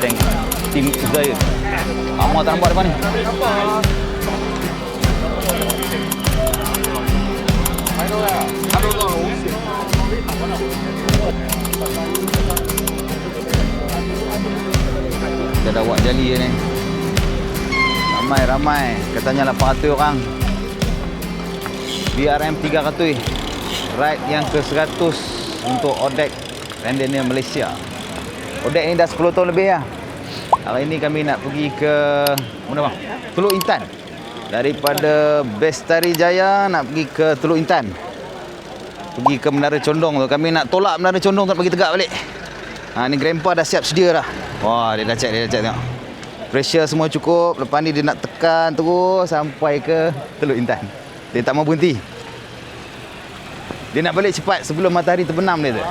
tank tim Zaya. Amor tak nampak depan ni. Kita dah buat jali ni. Ramai. Katanya 800 orang. BRM 300. Ride yang ke-100 untuk Odek Randonneur Malaysia. Odek ni dah 10 tahun lebih lah. Hari ni kami nak pergi ke mana bang? Teluk Intan. Daripada Bestari Jaya nak pergi ke Teluk Intan. Pergi ke Menara Condong tu. Kami nak tolak Menara Condong tak pergi tegak balik. Ni grandpa dah siap sedia dah. Wah, dia dah check tengok. Pressure semua cukup. Lepas ni dia nak tekan terus sampai ke Teluk Intan. Dia tak mau berhenti. Dia nak balik cepat sebelum matahari terbenam dia tu.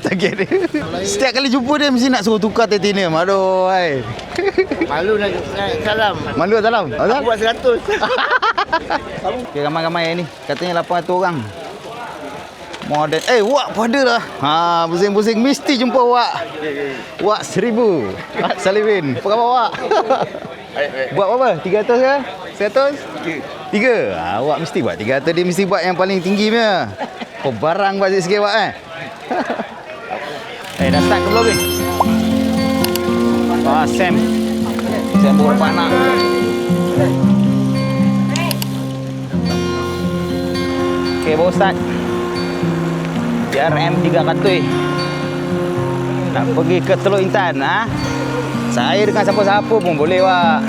Target dia. Setiap kali jumpa dia mesti nak suruh tukar titanium. Aduh, hai. Malu nak salam. Malu salam. Aku buat 100. Okay, ramai-ramai ni. Katanya 800 orang. Modern. Wak pada dah. Pusing-pusing mesti jumpa Wak. Wak 1000. Wak Salivin. Apa khabar Wak? Buat apa? 300 ke? 100? 3. Awak mesti buat 300. Dia mesti buat yang paling tinggi punya. Barang buat sikit Wak dah start ke belum ni? Sam bawa anak. Okay, baru start. BRM 300. Nak pergi ke Teluk Intan. Saya dengan siapa-siapa pun boleh Wak.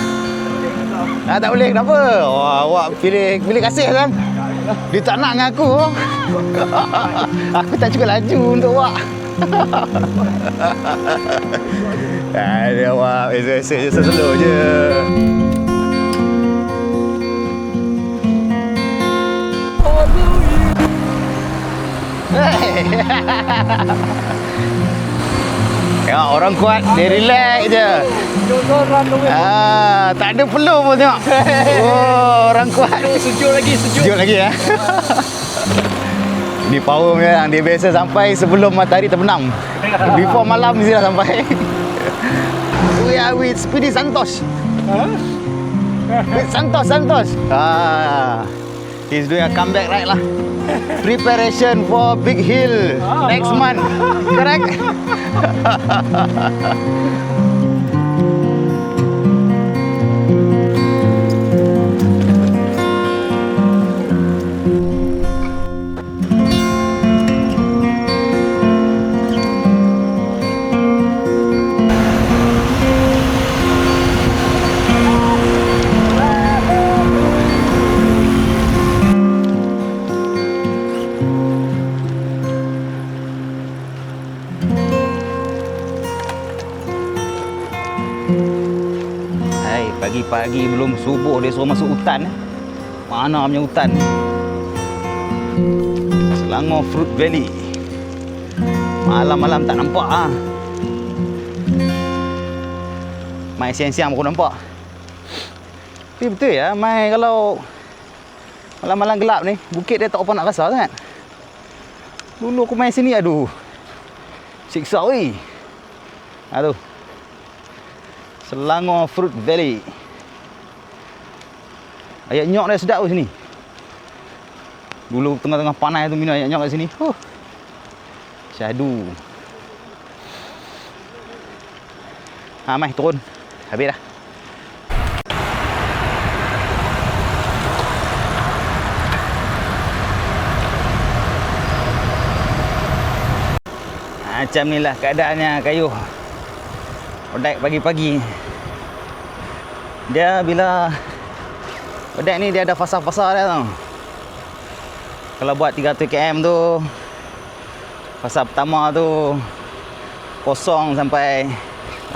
Tak boleh, kenapa? Awak pilih kasih kan? Dia tak nak dengan aku. Aku tak cukup laju untuk Wak. Ada Wak, esok-esok je, slow je. Tengok orang kuat, dia relax je. Tak ada peluh pun tengok. Orang kuat. Sejuk lagi ya. Ni power dia. Dia biasa sampai sebelum matahari terbenam. Before malam mesti dah sampai. We are with Speedy Santos. With Santos. He's doing a comeback ride lah. Preparation for Big Hill next month. Correct? Pagi-pagi belum subuh dia suruh masuk hutan. Mana punya hutan? Selangor Fruit Valley. Malam-malam tak nampak Mai siang-siang baru nampak. Tapi betul ya, Mai kalau malam-malam gelap ni, bukit dia tak apa nak rasa sangat. Dulu aku main sini, aduh, siksa weh. Aduh, Selangor Fruit Valley. Ayak nyok dia sedap sini. Dulu tengah-tengah panas tu minum ayak nyok kat sini. Syahdu. Mai turun. Habis dah. Macam ni lah keadaannya kayu. Odek pagi-pagi. Dia bila Odek ni dia ada fasa-fasa dia tau. Kalau buat 300 km tu, fasa pertama tu kosong sampai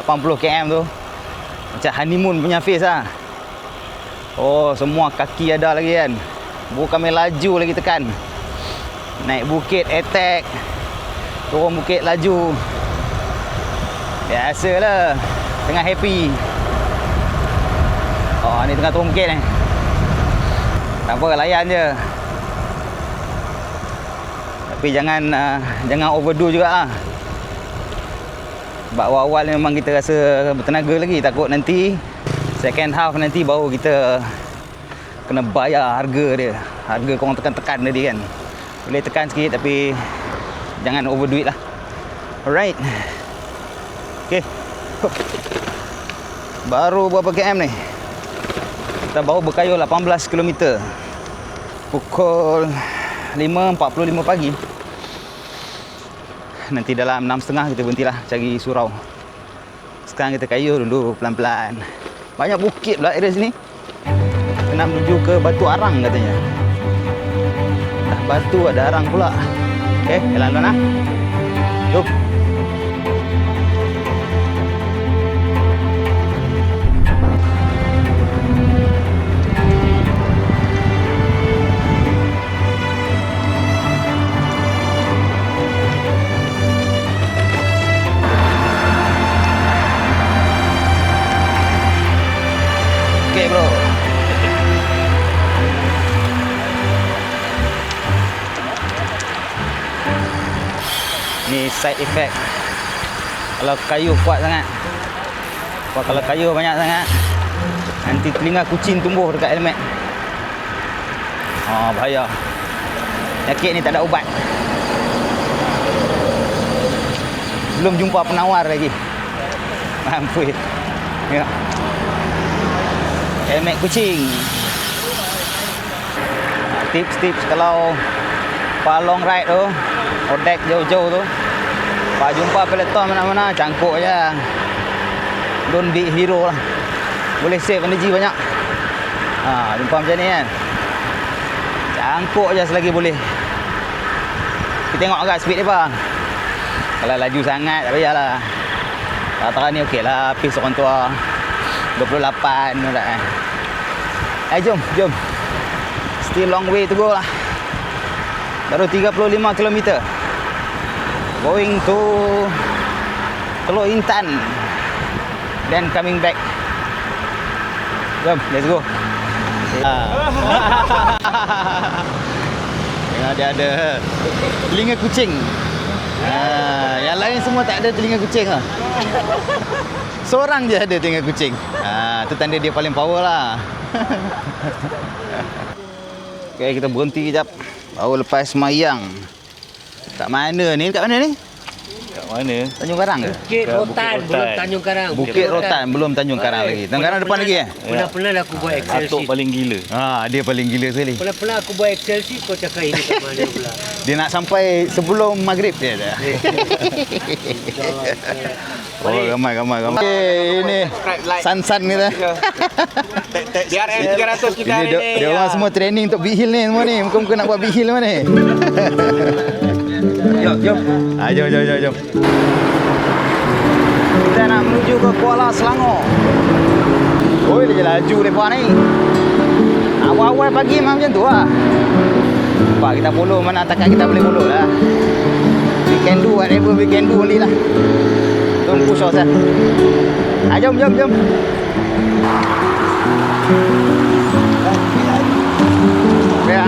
80 km tu macam honeymoon punya phase lah. Semua kaki ada lagi kan. Bukan main laju lagi tekan. Naik bukit attack, turun bukit laju. Biasalah, tengah happy. Ni tengah turun bukit ni. Tak apa, layan je. Tapi jangan overdo juga lah. Sebab awal-awal memang kita rasa bertenaga lagi. Takut nanti second half nanti baru kita kena bayar harga dia. Harga korang tekan-tekan tadi kan. Boleh tekan sikit tapi jangan overdo it lah. Alright. Okay. Baru berapa km ni? Kita baru berkayuh 18 km. Pukul 5.45 pagi. Nanti dalam 6.30 kita berhentilah cari surau. Sekarang kita kayuh dulu pelan-pelan. Banyak bukit pula area sini. Kita nak menuju ke Batu Arang katanya. Dah batu ada arang pula. Okay, jalan-jalan lah. Jom. Okay bro. Ni side effect kalau kayu kuat sangat. Kalau kayu banyak sangat nanti telinga kucing tumbuh dekat helmet. Bahaya. Penyakit ni tak ada ubat. Belum jumpa penawar lagi. Mampus. Ya. Helmet kucing. Tips-tips kalau long ride tu, odek jauh-jauh tu, pak jumpa peloton mana-mana, cangkuk je. Don't be hero lah. Boleh save energy banyak. Jumpa macam ni kan, cangkuk je selagi boleh. Kita tengok agak speed dia bang. Kalau laju sangat tak payahlah. Rata-rata ni okey lah, pace orang tua 28 tak kan. Jom. Still long way to go lah. Baru 35 km. Going to Teluk Intan. Then coming back. Jom, let's go. Dia ada telinga kucing. Yang lain semua tak ada telinga kucing lah. Seorang je ada telinga kucing. Tu tanda dia paling power lah. Okay, kita berhenti kejap. Baru lepas semayang. Kat mana ni? Kat mana ni? Kat mana? Tanjung Karang ke? Bukit Rotan, belum Tanjung Karang. Bukit Rotan, belum Tanjung Karang lagi. Tanjung Karang depan lagi Pernah aku buat Excel Atuk sheet. paling gila. Dia paling gila sekali. Pernah aku buat Excel sheet, kau cakap ini kat mana pula. Dia nak sampai sebelum maghrib dia dah. Ramai. Okay, ini San kita. DRM 300 kita hari ni. Dia orang semua training untuk big hill ni semua ni. Muka-muka nak buat big hill mana ni. Jom. Jom. Kita nak menuju ke Kuala Selangor. Dia laju lepas ni. Awal-awal pagi memang macam tu lah. Pak, kita follow mana takat kita boleh follow lah. We can do whatever we can do only lah. Don't push ourselves. Jom. Ya.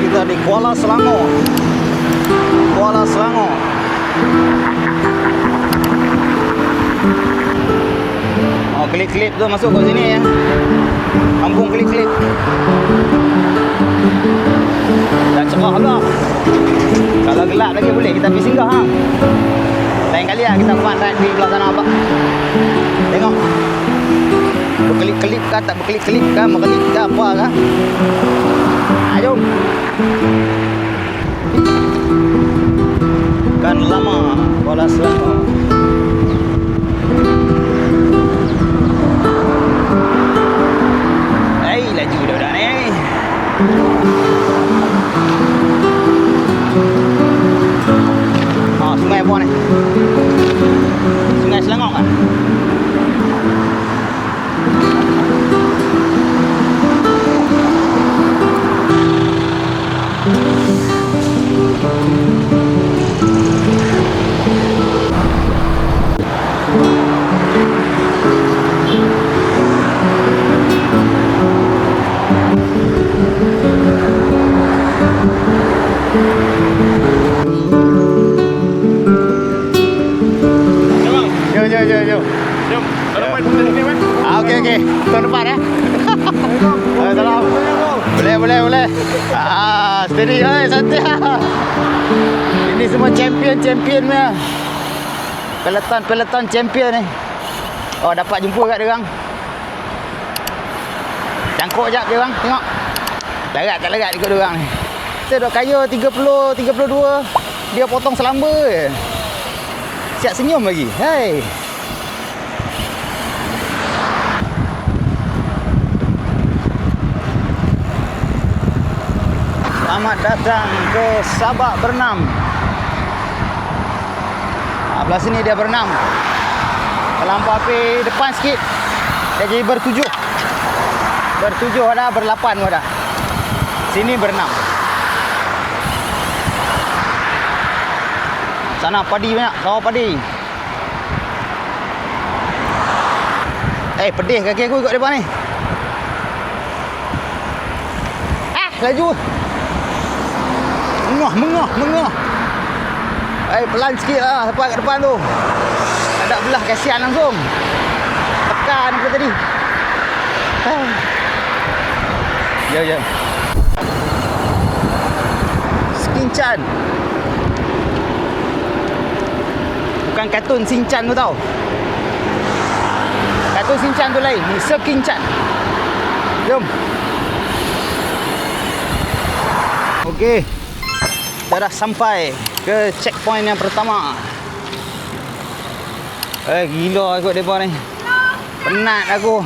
Kita di Kuala Selangor. Klip-klip tu masuk kat sini ya. Kampung klip-klip. Dah cerah pula. Kalau gelap lagi boleh kita pergi singgah ha. Lain kali lah kita fun ride di belah sana apa. Tengok. Berkelip-kelip kah tak berkelip-kelip kah, berkelip kah apa kah. Jom. Kan lama Kuala Selangor. Laju budak-budak ni. Sungai apa ni? Sungai Selangor kan? Okey, tahun depan salam. Boleh. Steady, santai. Ini semua champion punya. Peloton champion ni. Oh, dapat jumpa kat dia orang. Cangkuk jap dia orang, tengok. Tak larat ikut dia orang ni. Kita duk kaya 30, 32. Dia potong selamba je. Siap senyum lagi. Hai. Selamat datang ke Sabak Bernam. Belah sini dia berenam. Terlampau api depan sikit. Dia jadi bertujuh. Bertujuh dah, berlapan dah. Sini berenam. Sana padi banyak, sawah padi. Pedih kaki aku ikut depan ni. Laju. Mengah. Pelan sikit lah sampai kat depan tu. Tak ada belah, kasihan langsung. Tekan apa tadi. Ya. Shin-chan. Bukan kartun Shin-chan tu tau. Kartun Shin-chan tu lain. Ni Shin-chan. Jom. Okey. Kita dah sampai ke checkpoint yang pertama. Gila ikut mereka ni. Penat aku.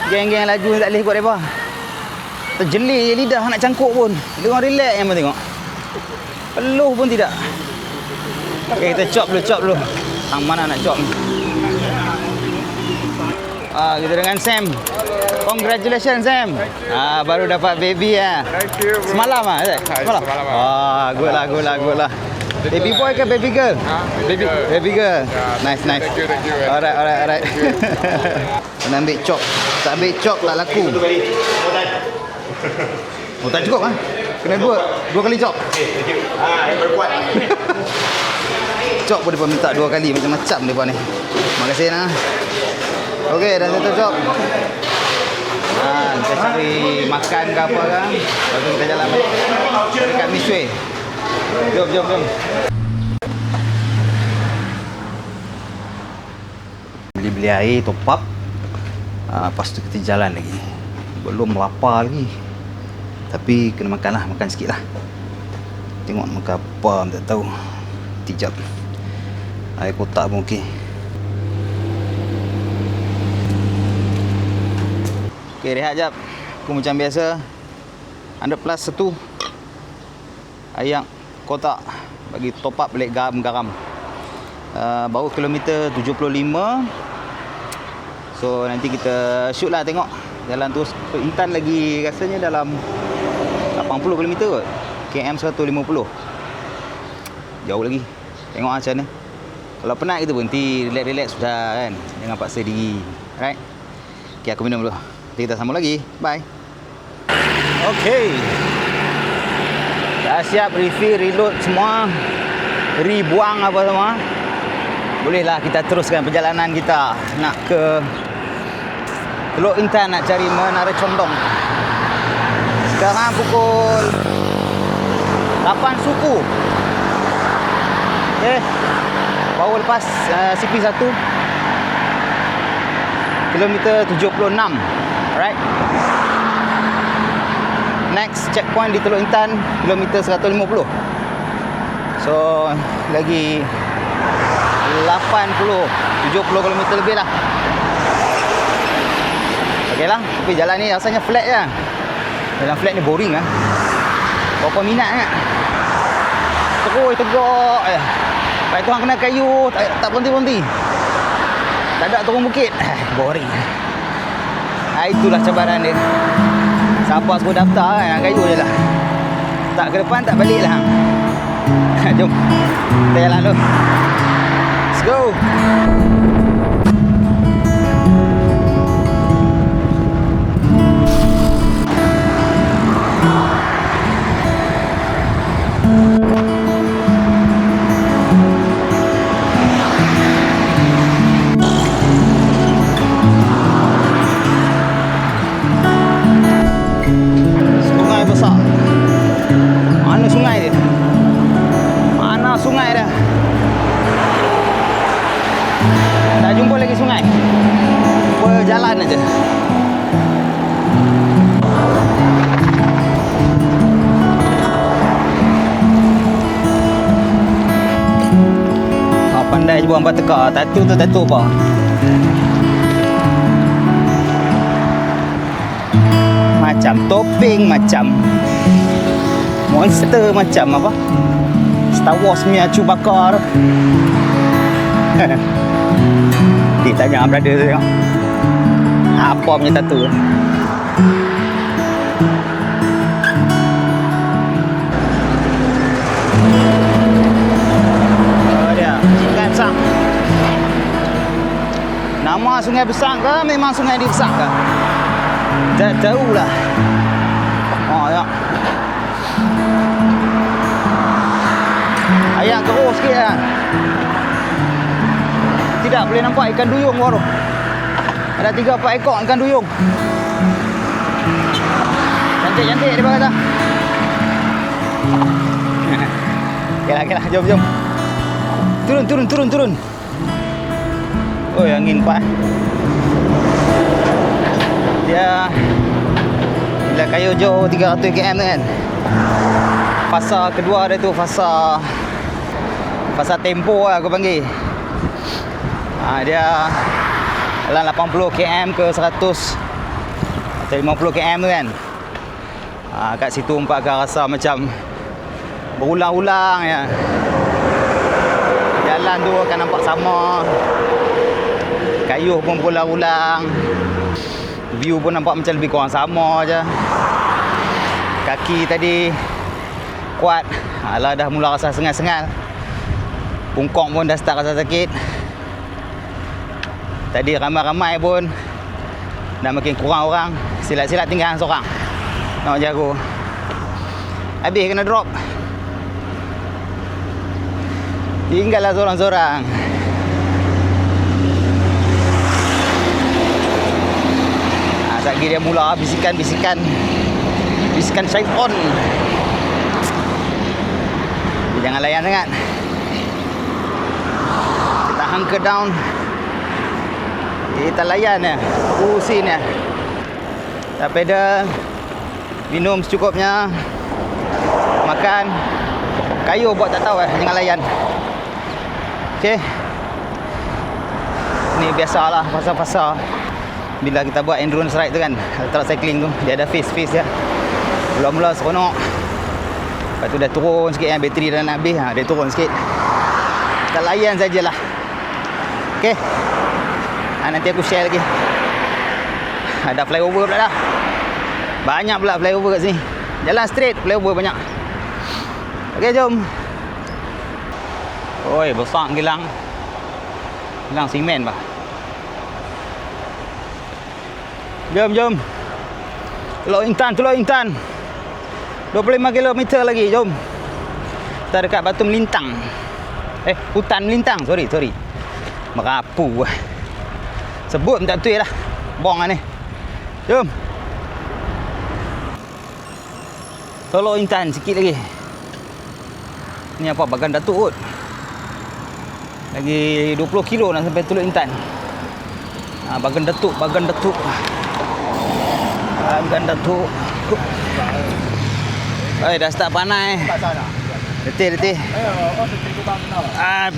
Geng-geng laju tak boleh ikut mereka. Terjelir je lidah nak cangkuk pun. Dia orang relax yang tengok. Peluh pun tidak. Okay, kita chop dulu. Hang mana nak chop ni? Kita dengan Sam. Congratulations Sam. Baru dapat baby ya. Thank you. Semalam Semalam. Good lah. Baby boy ke baby girl? Baby girl. Nice. Thank you. Alright. Kena ambil chop. Tak ambil chop tak laku. Oh, tak cukup Kena dua kali chop. Yang berkuat. Chop pun dia minta 2 kali macam-macam depa ni. Terima kasih nah. Okey, dah satu chop. Kita cari makan ke apa kan. Lepas tu kita jalan balik dekat Misway. Jom. Beli air, top up. Lepas tu kita jalan lagi. Belum lapar lagi. Tapi kena makan sikit lah. Tengok makan apa, tak tahu. Tijap. Air kotak pun okey. Okey, rehat jap. Aku macam biasa 100 plus 1 ayak kotak bagi top up balik garam. Baru kilometer 75. So nanti kita shoot lah, tengok jalan tu Intan lagi rasanya dalam 80 km kot. KM 150. Jauh lagi. Tengok macam mana. Kalau penat kita berhenti, relax sudah kan. Jangan paksa diri. Alright. Okay, aku minum dulu. Nanti kita sambung lagi. Bye. Okay. Dah siap refill, reload semua. Buang apa semua. Bolehlah kita teruskan perjalanan kita. Nak ke Teluk Intan, nak cari Menara Condong. Sekarang pukul 8 suku. Okay. Baru lepas CP1 kilometer 76. Alright. Next checkpoint di Teluk Intan kilometer 150. So lagi 70 km lebih lah. Okey lah. Tapi jalan ni rasanya flat je. Jalan flat ni boring lah. Berapa minat kan? Tegak je. Baik tu hang kena kayu, tak berhenti-berhenti. Tak ada turun bukit. Boring. Itulah cabaran dia. Siapa suruh daftar kan, hang kayu je lah. Tak ke depan, tak balik lah hang. Jom. Kita jalan dulu. Let's go. sungai dah. Tak jumpa lagi sungai. Jumpa jalan aja. Pandai je buang teka. Tatu tu tatu apa? Macam topping, macam monster, macam apa? Star Wars punya Chewbacca tu. Dia tanya brother tu tengok. Apa punya tatu? Nama sungai besar ke memang sungai dia besar ke? Tak tahulah. Oh ya. Ayam keruh sikit kan? Tidak boleh nampak ikan duyung baru. Ada 3-4 ekor ikan duyung. Cantik-cantik dia kata. Okeylah, jom. Turun. Oh, angin kuat. Dia bila kayu jauh 300 km tu kan. Fasa kedua dia tu fasa tempo lah aku panggil. Dia dalam 80 km ke 100 atau 50 km tu kan. Kat situ empat akan rasa macam berulang-ulang ya. Jalan tu akan nampak sama. Kayuh pun berulang-ulang. View pun nampak macam lebih kurang sama je. Kaki tadi kuat. Alah dah mula rasa sengal-sengal. Pungkong pun dah start rasa sakit. Tadi ramai-ramai pun dah makin kurang orang. Silat-silat tinggal seorang nak jaga. Habis kena drop. Tinggallah seorang-seorang. Sekali dia mula bisikan syaitan. Jangan layan sangat. Kita hunker down. Kita layan ya. Usin ya. Tapi dah minum secukupnya. Makan. Kayu buat tak tahu jangan layan. Okey. Ni biasalah fasa-fasa bila kita buat endurance ride tu kan, ultra cycling tu dia ada phase dia. Mula-mula seronok. Lepas tu dah turun sikit kan, bateri dah nak habis, dia turun sikit. Kita layan sajalah. Okey. Nanti aku share lagi. Ada flyover pula dah. Banyak pula flyover kat sini. Jalan straight, flyover banyak. Okey, jom. Oi, besar kilang. Kilang simen bah. Jom. Teluk Intan. 25 km lagi, jom. Kita dekat Batu Melintang. Hutan Melintang, sorry. Merapu. Sebut tak betul lah. Bong lah ni. Jom. Teluk Intan sikit lagi. Ni apa, Bagan Datuk kot. Lagi 20 kilo nak sampai Teluk Intan. Bagan Datuk. Bagan Datuk. Dah start panas. Letih.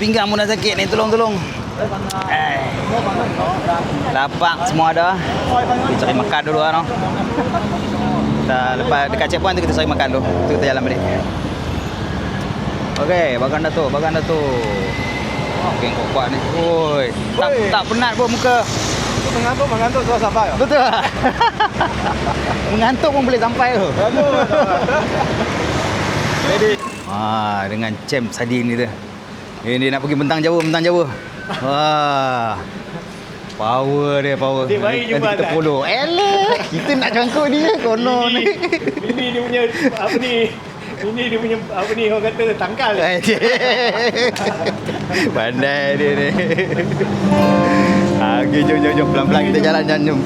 Pinggang pun dah sakit ni, tolong. Lapak semua ada. Kita cari makan dulu lah. Kita lepas dekat checkpoint tu kita cari makan dulu. Tu kita jalan balik. Okey, Bagan Datuk. Okey, kok kuat ni. Oi, tak penat pun muka. Mengantuk sudah sampai. Betul. Mengantuk pun boleh sampai tu. Dengan cem sardin ni tu. Ini nak pergi bentang Jawa. Wah. Power dia. Dia baik jumpa kita follow. Elah, kita nak cangkuk dia konon ni. Ini dia punya apa ni? Ini dia punya apa ni, orang kata tangkal. Pandai dia ni. Okey, jom. Pelan-pelan kita jalan, jom.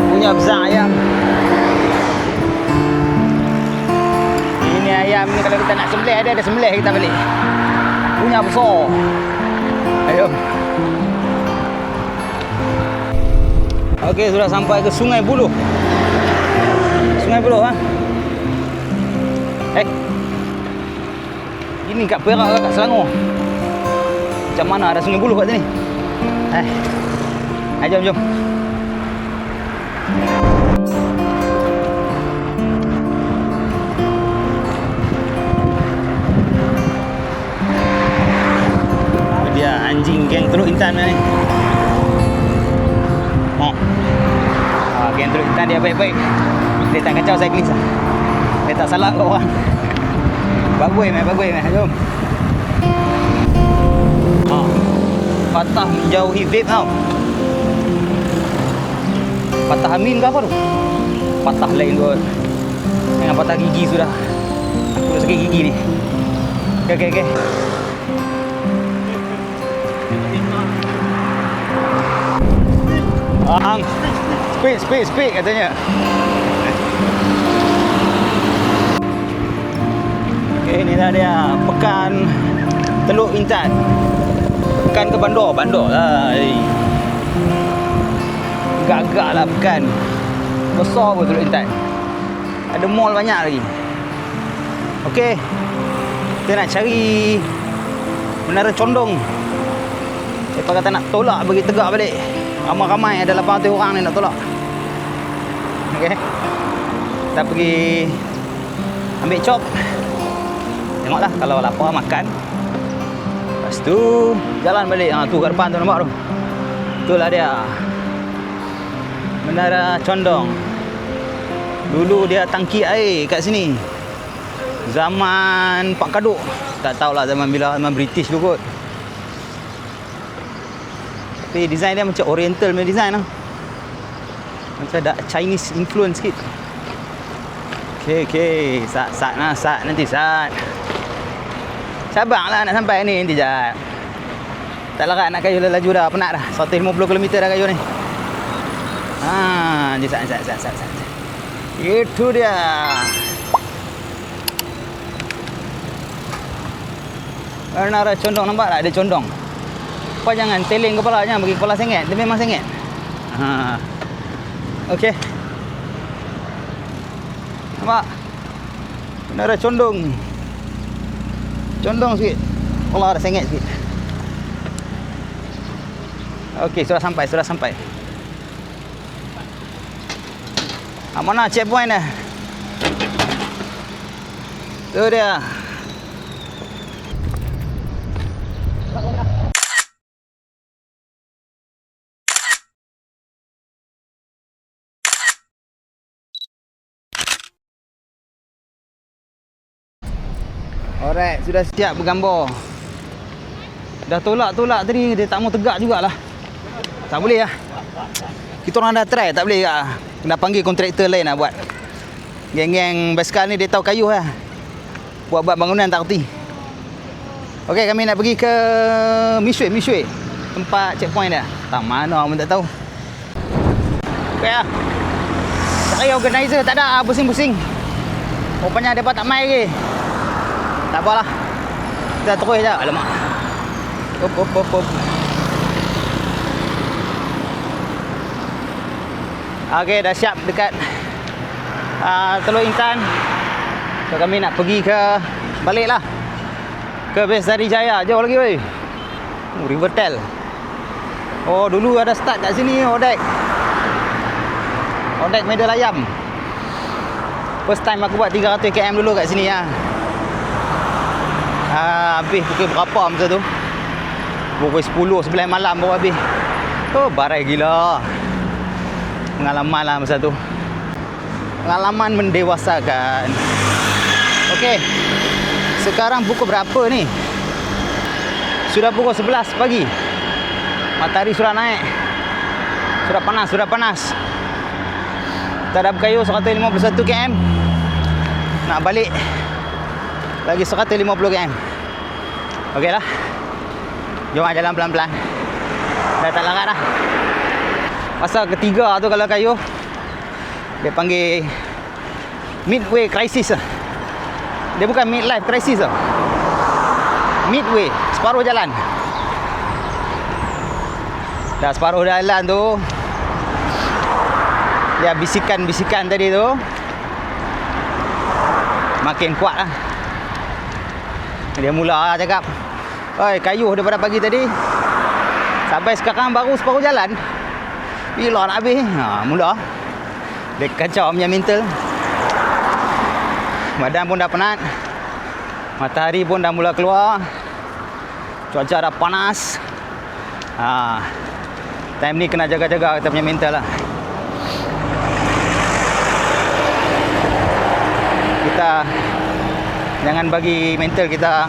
Punya besar ayam. Kita nak sembelih, ada sembelih kita balik. Punya besar. Ayo. Okey, sudah sampai ke Sungai Buloh. Sungai Buloh ha. Ini kat Perak ke kat Selangor? Macam mana ada Sungai Buloh kat sini? Jom. Dia anjing geng Teluk Intan ni. Geng Teluk Intan dia baik-baik. Dia tak kacau cyclist lah. Dia tak salah kat orang. Bagui meh. Jom. Patah menjauhi vape tau. Patah amin ke apa tu? Patah lain kot. Jangan patah gigi sudah. Aku dah sakit gigi ni. Okey. Speed katanya. Okey, ni dah dia Pekan Teluk Intan. Pekan ke bandar lah. Gagak lah pekan. Besar pun Teluk Intan. Ada mall banyak lagi. Okey. Kita nak cari Menara Condong. Siapa kata nak tolak bagi tegak balik. Ramai-ramai ada 800 orang ni nak tolak. Okey. Kita pergi ambil chop. Tengoklah kalau lapar makan. Lepas tu jalan balik. Tu kat depan tu nampak tu. Itulah dia. Menara Condong. Dulu dia tangki air kat sini. Zaman Pak Kaduk. Tak tahulah zaman bila, zaman British dulu kot. Tapi design dia macam oriental punya design lah. Macam ada Chinese influence sikit. Okey. Sat nanti sat. Sabarlah nak sampai ni nanti jap. Tak larat nak kayu laju dah, penat dah. 150 km dah kayu ni. Nanti sat. Itu dia. Menara Condong, nampak tak ada condong? Kau jangan teling kepala, jangan bagi kepala sengit. Dia memang sengit. Okey. Nampak? Menara Condong. Condong sikit. Allah ada sengit sikit. Okey, sudah sampai. Mana checkpoint dah? Tu dia. Alright, sudah siap bergambar. Dah tolak tadi, dia tak mau tegak jugalah. Tak boleh lah. Kita orang dah try, tak boleh lah. Kena panggil kontraktor lain lah buat. Geng-geng basikal ni dia tahu kayu lah. Buat bangunan tak erti. Okey, kami nak pergi ke Mishui. Tempat checkpoint dia. Tak mana pun tak tahu. Okey lah. Tak payah organizer, tak ada pusing-pusing. Rupanya mereka tak main lagi. Tak apalah. Kita terus je. Alamak. Hop. Okey, dah siap dekat Teluk Intan. So, kami nak pergi ke balik lah ke Bestari Jaya. Jauh lagi weh. Rivertel. Oh, dulu ada start kat sini Odek Medal Ayam. First time aku buat 300 km dulu kat sini lah. Habis pukul berapa masa tu? Pukul 10, 11 malam baru habis. Oh, barai gila. Pengalaman lah masa tu. Pengalaman mendewasakan. Okey. Sekarang pukul berapa ni? Sudah pukul 11 pagi. Matahari sudah naik. Sudah panas. Kita dah berkayu 151 km. Nak balik lagi 150 km. Okey lah. Jom jalan pelan-pelan. Dah tak larat dah. Masa ketiga tu kalau kayu, dia panggil midway crisis lah. Dia bukan midlife crisis tau. Midway, separuh jalan. Dah separuh jalan tu, dia bisikan-bisikan tadi tu makin kuat lah. Dia mula cakap, "Oi, kayuh daripada pagi tadi sampai sekarang baru separuh jalan. Bila nak habis?" Mula dia kacau punya mental. Badan pun dah penat. Matahari pun dah mula keluar. Cuaca dah panas. Time ni kena jaga-jaga kita punya mental lah. Kita jangan bagi mental kita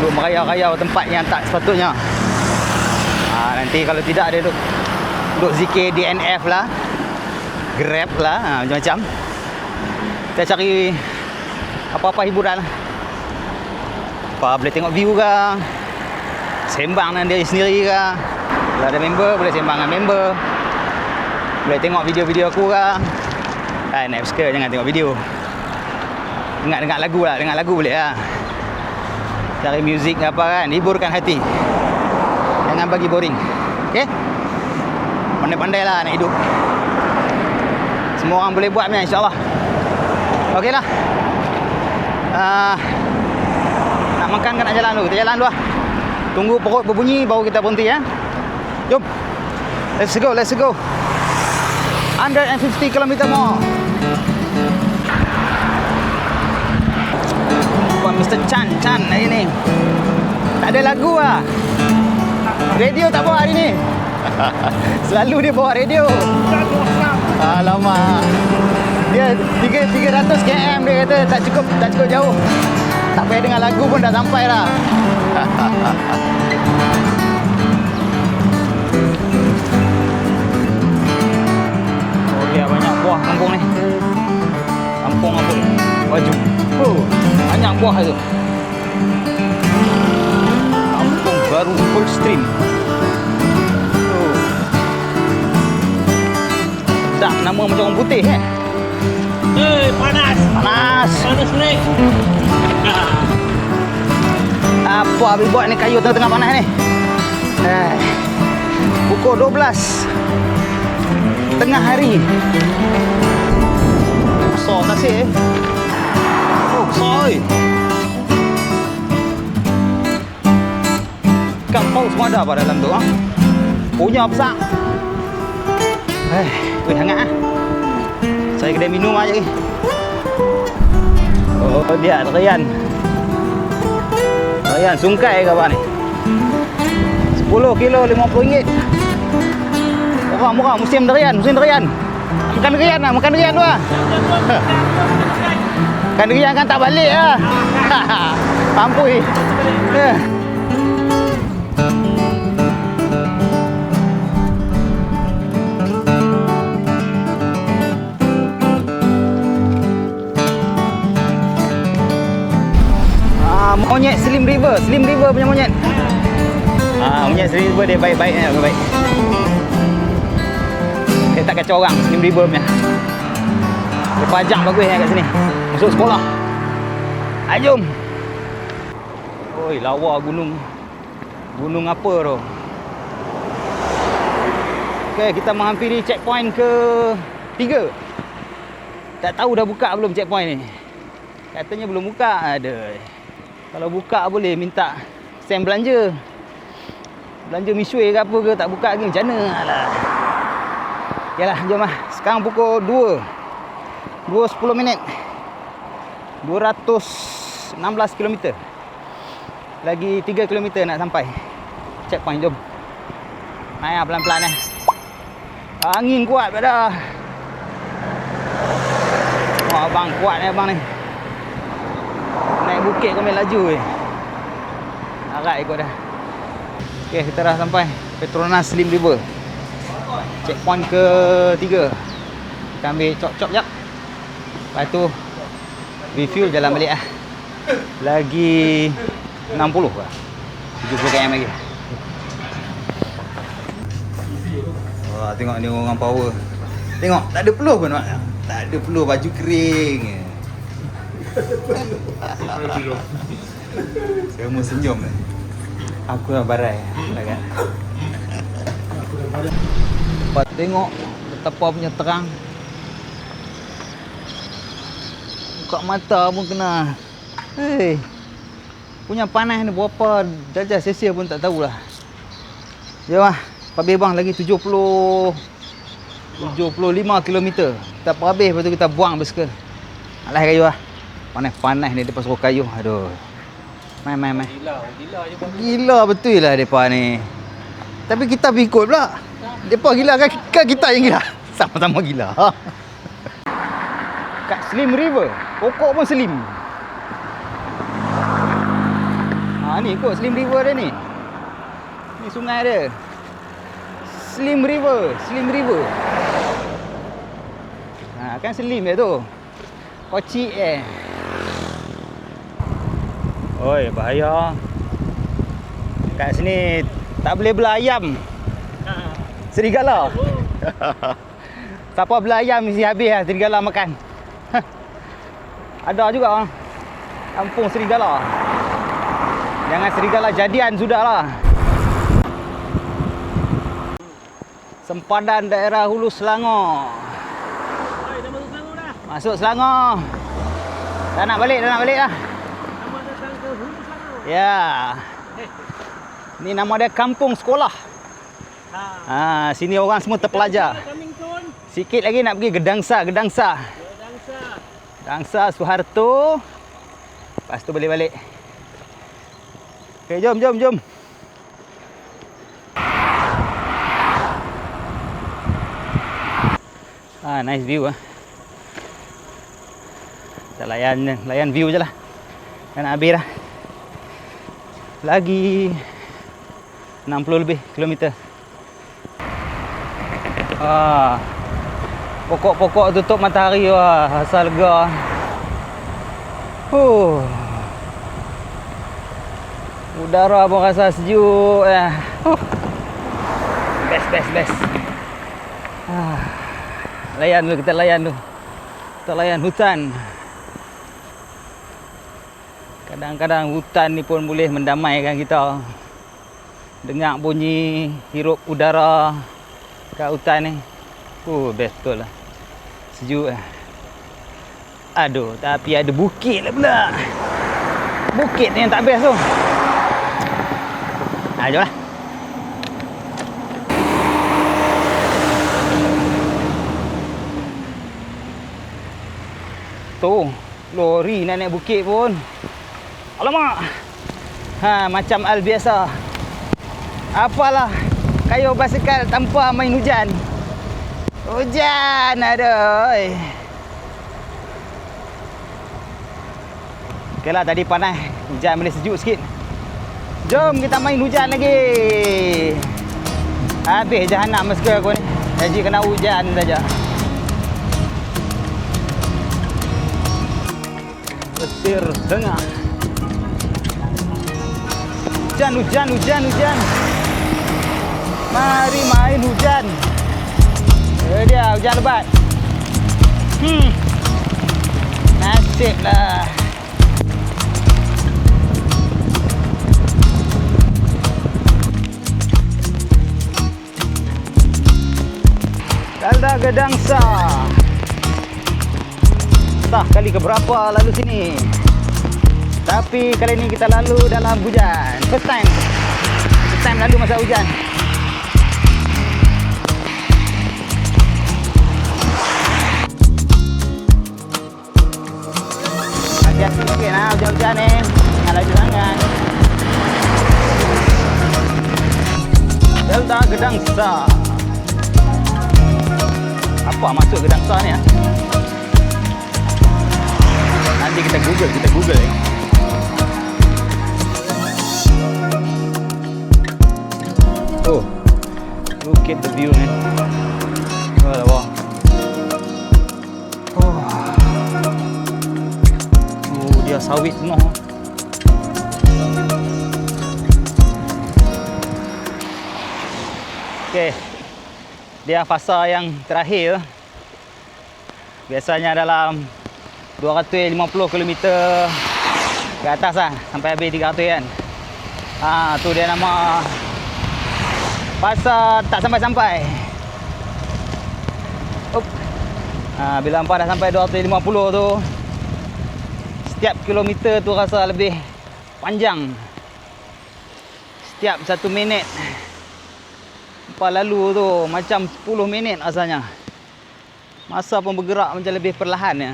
duk merayau-rayau tempat yang tak sepatutnya. Nanti kalau tidak dia duk zikir DNF lah, Grab lah, macam-macam. Kita cari apa-apa hiburan lah. Boleh tengok view ke, sembang dengan diri sendiri ke. Kalau ada member, boleh sembang dengan member. Boleh tengok video-video aku ke. Naik suka jangan tengok video. Dengar lagu lah, dengar lagu boleh lah. Cari muzik ke apa kan, hiburkan hati. Jangan bagi boring. Okay? Pandai-pandai lah nak hidup. Semua orang boleh buat ni, insyaAllah. Okey lah. Nak makan ke nak jalan dulu? Kita jalan dulu lah. Tunggu perut berbunyi baru kita berhenti ya. Jom. Let's go, let's go. 150 km more. Buat Mr. Chan hari ni. Tak ada lagu lah. Radio tak bawa hari ni. Selalu dia bawa radio. Alamak. Dia 300 km dia kata tak cukup jauh. Tak payah dengar lagu pun dah sampai dah. Oh ya, banyak buah kampung ni. Kampung apa ni? Baju. Banyak buah tu. Kampung Baru Coldstream. Sedap, nama macam orang putih kan? Panas. Panas. Panas ni. Apa habis buat ni kayu tengah-tengah panas ni? Pukul 12 tengah hari. Besar tasik besar oi. Ikan paus semua ada pada dalam tu ha? Punya besar. Hangat ah. Saya kedai minum aja ni. Oh dia Rian. Rian sungkai ke apa ni? 10 kilo RM50. Murah musim durian. Makan durian lah, makan durian tu lah. Makan durian kan tak balik lah. Ampui. Monyet Slim River punya monyet. Monyet Slim River dia baik-baik ni, baik. Dia tak kacau orang Slim River punya. Dia pajak bagus kat sini. Masuk sekolah. Jom. Oi, lawa gunung. Gunung apa tu? Okey, kita menghampiri checkpoint ke 3. Tak tahu dah buka belum checkpoint ni. Katanya belum buka. Aduh. Kalau buka boleh minta sen belanja. Belanja misui ke apa ke tak buka lagi macam mana? Alah. Yalah, jom lah. Sekarang pukul 2.10 minit. 216 km. Lagi 3 km nak sampai checkpoint. Jom. Naik pelan-pelan . Angin kuat pada. Wah, abang kuat ni abang ni. Naik bukit kau main laju Arat ikut dah. Okey, kita dah sampai Petronas Slim River. Checkpoint ke 3. Kita ambil cop-cop jap. Lepas tu refuel jalan balik lah. Lagi 60 lah. 70 km lagi. Wah, tengok ni orang power. Tengok, tak ada peluh pun mak. Tak ada peluh, baju kering. Saya mau senyum. Aku yang barai. Kan? Dapat tengok betapa punya terang. Buka mata pun kena. Hei. Punya panas ni berapa darjah Celsius pun tak tahulah. Jom lah. Habis bang lagi 75 km. Kita habis lepas tu kita buang basikal. Alah kayu lah. Panas-panas ni depa suruh kayu. Aduh. Mai. Gila betul lah depa ni. Tapi kita ikut pula. Depa gila kan kita yang gila. Sama-sama gila. Kat Slim River. Pokok pun slim. Ni ikut Slim River dia ni. Ni sungai dia. Slim River. Kan slim dia tu. Kocik Oi, bahaya. Kat sini tak boleh belah ayam. Serigala. Siapa belah ayam mesti habis lah serigala makan. Ada juga orang kampung serigala. Jangan serigala jadian sudahlah. Sempadan daerah Hulu Selangor. Masuk Selangor. Dah nak balik dah. Ya. Ni nama dia Kampung Sekolah. Sini orang semua terpelajar. Sikit lagi nak pergi Gedangsa. Gedangsa Soeharto. Lepas tu balik. Okey, jom. Nice view ah. Kita layan view je lah. Dah nak habis dah. Lagi 60 lebih kilometer. Pokok-pokok tutup matahari wah, rasa lega. Udara pun rasa sejuk. Best. Kita layan hutan. Kadang-kadang hutan ni pun boleh mendamaikan kita. Dengar bunyi hirup udara kat hutan ni. Best betul lah. Sejuk lah. Aduh, tapi ada bukit lah pula. Bukit ni yang tak best tu. Jom lah. Tu, lori nak naik bukit pun. Alamak. Macam al biasa. Apalah, kayu basikal tanpa main hujan. Hujan, aduh. Okeylah, tadi panas. Hujan boleh sejuk sikit. Jom kita main hujan lagi. Habis jahanam basikal aku ni. Jadi kena hujan saja. Pesir tengah. Hujan. Mari main hujan. Dia hujan lebat. Nasib lah. Dalda Gedangsa. Entah kali keberapa lalu sini. Tapi kali ni kita lalu dalam hujan. First time lalu masa hujan. Hati-hati sikit hujan-hujan ni. Jangan laju sangat. Dalda Gedangsa. Apa masuk Gedangsa ni? Nanti kita Google Look at the view ni. Wah. Dia sawit semua. Okey. Dia fasa yang terakhir. Biasanya dalam 250 km ke atas lah, sampai habis 300 kan. Tu dia nama pasar tak sampai-sampai. Bila hampa dah sampai 250 tu, setiap kilometer tu rasa lebih panjang. Setiap 1 minit hampa lalu tu macam 10 minit rasanya. Masa pun bergerak macam lebih perlahan ya.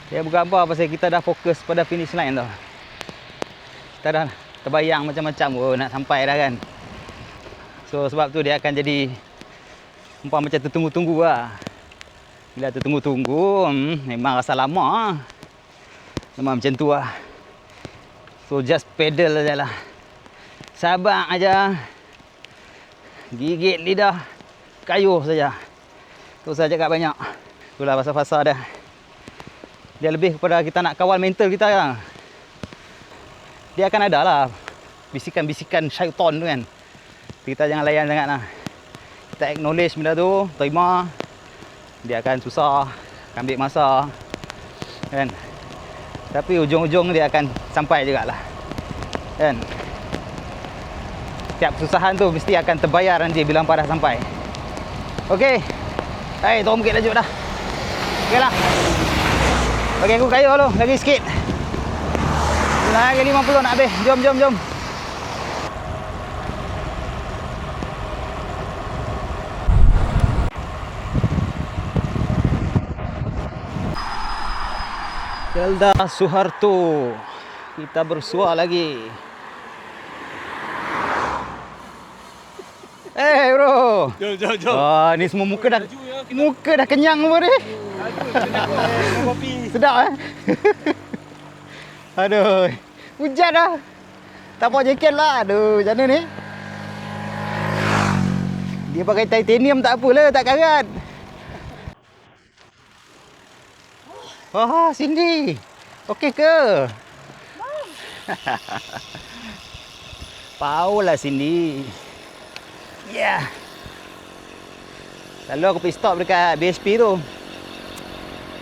Dia bukan apa pasal kita dah fokus pada finish line tu. Kita dah terbayang macam-macam nak sampai dah kan. So sebab tu dia akan jadi macam tertunggu-tunggu lah. Bila tertunggu-tunggu memang rasa lama lah. Memang macam tu lah. So just pedal je lah. Sabar aja. Gigit lidah, kayuh saja. Tu saja kat banyak. Itulah fasa-fasa dah. Dia lebih kepada kita nak kawal mental kita lah. Dia akan ada lah bisikan-bisikan syaitan tu kan. Kita jangan layan sangat lah. Kita acknowledge benda tu, terima. Dia akan susah, akan ambil masa kan. Tapi ujung-ujung dia akan sampai jugalah kan. Setiap kesusahan tu mesti akan terbayar nanti bila hampa dah sampai. Okey. Hai, turun bukit laju dah. Okey lah. Bagi aku kayu dulu, lagi sikit. Lagi 50 nak habis. Jom, jom, jom. Kelda Suharto. Kita bersua lagi. Bro. Jom. Ni semua muka dah kenyang semua ni. Sedap Aduh. Hujan dah. Tak pakai jaket lah. Aduh, macam mana ni? Dia pakai titanium tak apalah, tak karat. Cindy. Okey ke? Power lah Cindy. Yeah. Lalu aku pergi stop dekat BSP tu.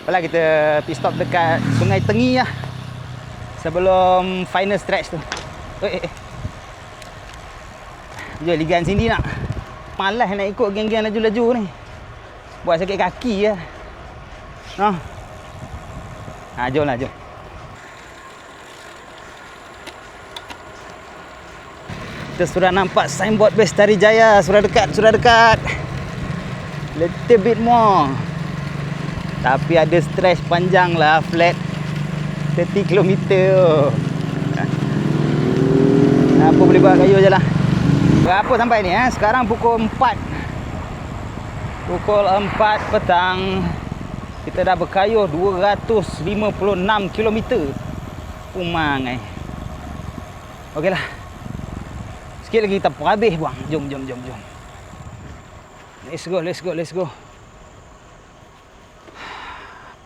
Apalah kita pergi stop dekat Sungai Tengi lah. Sebelum final stretch tu. Jom ligan Cindy nak. Malas nak ikut geng-geng laju-laju ni. Buat sakit kaki lah. Jom lah, jom. Kita sudah nampak signboard Bestari Jaya. Sudah dekat. Little bit more. Tapi ada stretch panjang lah, flat 30 km. Apa boleh buat kayu je lah. Berapa sampai ni Sekarang pukul 4. Pukul 4 petang. Kita dah berkayuh 256 km. Pumangai. Okeylah. Sikit lagi kita habis buang. Jom. Let's go.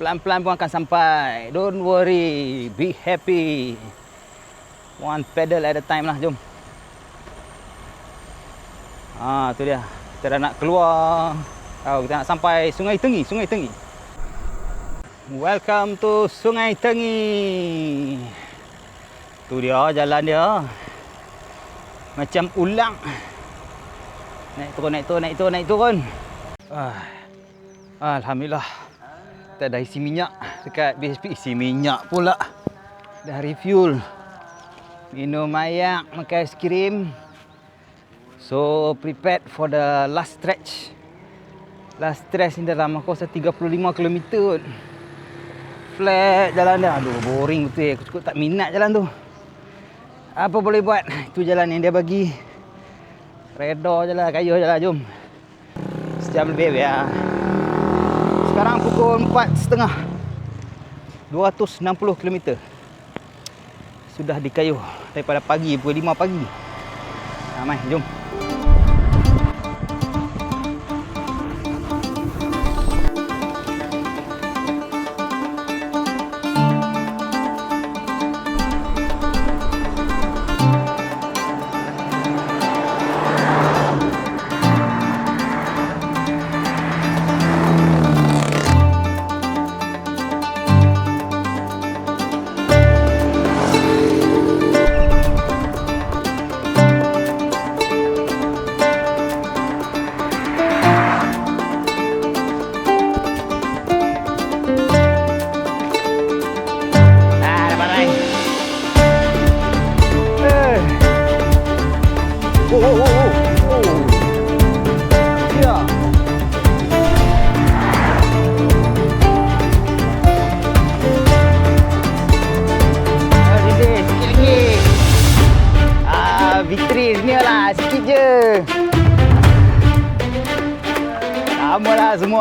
Pelan-pelan pun akan sampai. Don't worry. Be happy. One pedal at a time lah. Jom. Tu dia. Kita dah nak keluar. Kita nak sampai Sungai Tengi. Welcome to Sungai Tengi. Tu dia jalan dia. Macam ulang. Naik turun. Alhamdulillah. Kita dah isi minyak dekat BSP. Isi minyak pula. Dah refuel. Minum air, makan aiskrim. So prepared for the last stretch. Last stretch ni dalam aku rasa 35 km kot. Flat jalan dia. Aduh, boring betul. Aku cukup tak minat jalan tu. Apa boleh buat? Itu jalan yang dia bagi. Redor je lah, kayu je lah. Jom. Sejam lebih ya. Sekarang pukul 4.30. 260 km. Sudah di kayu daripada pagi, pukul 5 pagi. Ramai, jom.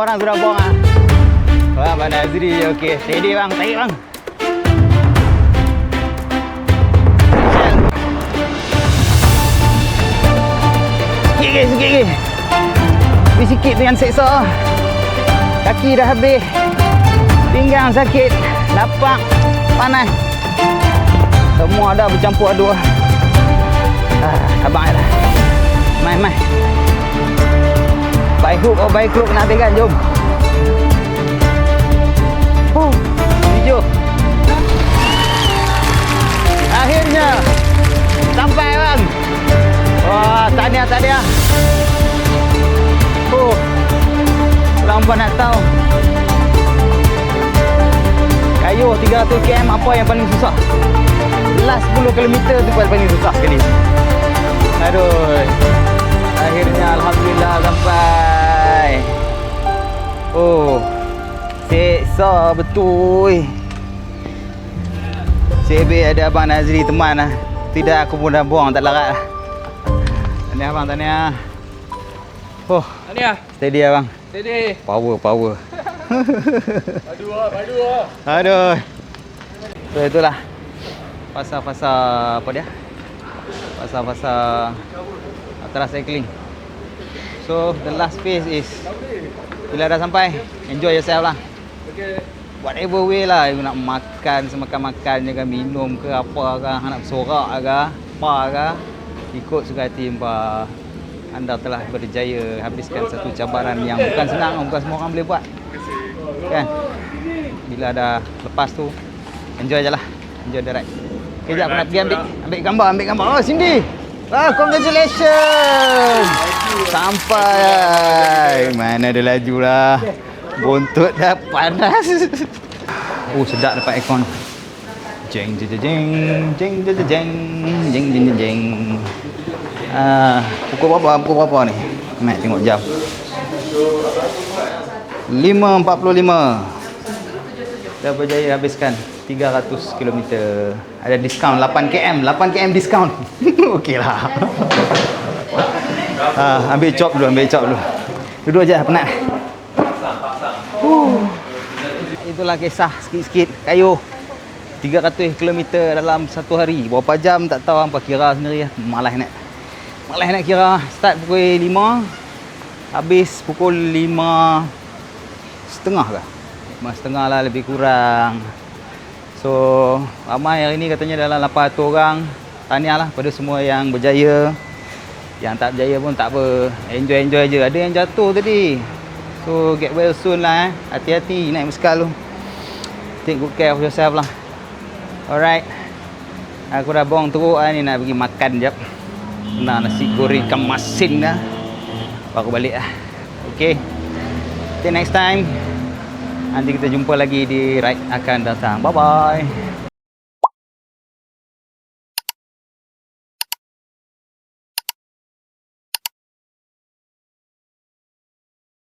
semua orang sudah buang ah. Wah, Abang Nazri. Okey, steady bang, tarik bang. Sikit. Lebih sikit tu yang seksa. Kaki dah habis. Pinggang sakit. Lapak. Panas. Semua dah bercampur aduk. Abang dah. Mai. By hook or by crook nak habiskan. Jom. Hijau. Akhirnya. Sampai bang. Wah, tahniah. Lambat nak tahu. Kayuh 300 km apa yang paling susah? Last 10 km tu paling susah sekali. Aduh. Akhirnya alhamdulillah sampai. Seksa betul. CB ada Abang Nazri teman lah. Tidak, aku pun dah buang, tak larat lah. Tahniah bang, tahniah. Tahniah. Steady abang. Steady. Power. Padu. Aduh. So itulah fasa-fasa apa dia? Fasa-fasa ultra cycling. So the last phase is bila dah sampai, enjoy yourself lah. Okay. Whatever way lah, you nak makan, semakan-makan je ke, minum ke apa ke, nak bersorak ke, apa ke, ikut suka hati hamba. Anda telah berjaya habiskan satu cabaran yang bukan senang, bukan semua orang boleh buat. Kan? Bila dah lepas tu, enjoy je lah. Enjoy the ride. Okay, sekejap aku nak pergi ambil gambar. Oh, Cindy! Congratulations! Sampai! Mana ada laju lah. Buntut dah panas. Sedap dapat aircon. Jeng. Pukul berapa ni? Nak tengok jam. 5.45. Dah berjaya habiskan 300 km. Ada diskaun 8 km diskaun. Okeylah. Ambil chop dulu. Duduk je, penat. Itulah kisah sikit-sikit kayu 300 km dalam satu hari. Berapa jam tak tahu, hampa kira sendiri lah. Malas nak kira. Start pukul 5, habis pukul 5.30 ke? 5.30 lah lebih kurang. So ramai hari ni katanya dalam 800 orang. Tahniah lah pada semua yang berjaya. Yang tak berjaya pun tak apa, enjoy je. Ada yang jatuh tadi, so get well soon lah. Hati-hati naik basikal tu. Take good care of yourself lah. Alright, aku dah buang teruk lah ni, nak pergi makan jap. Nak nasi goreng ikan masin dah, baru balik lah. Okay, till next time. Nanti kita jumpa lagi di ride akan datang. Bye bye.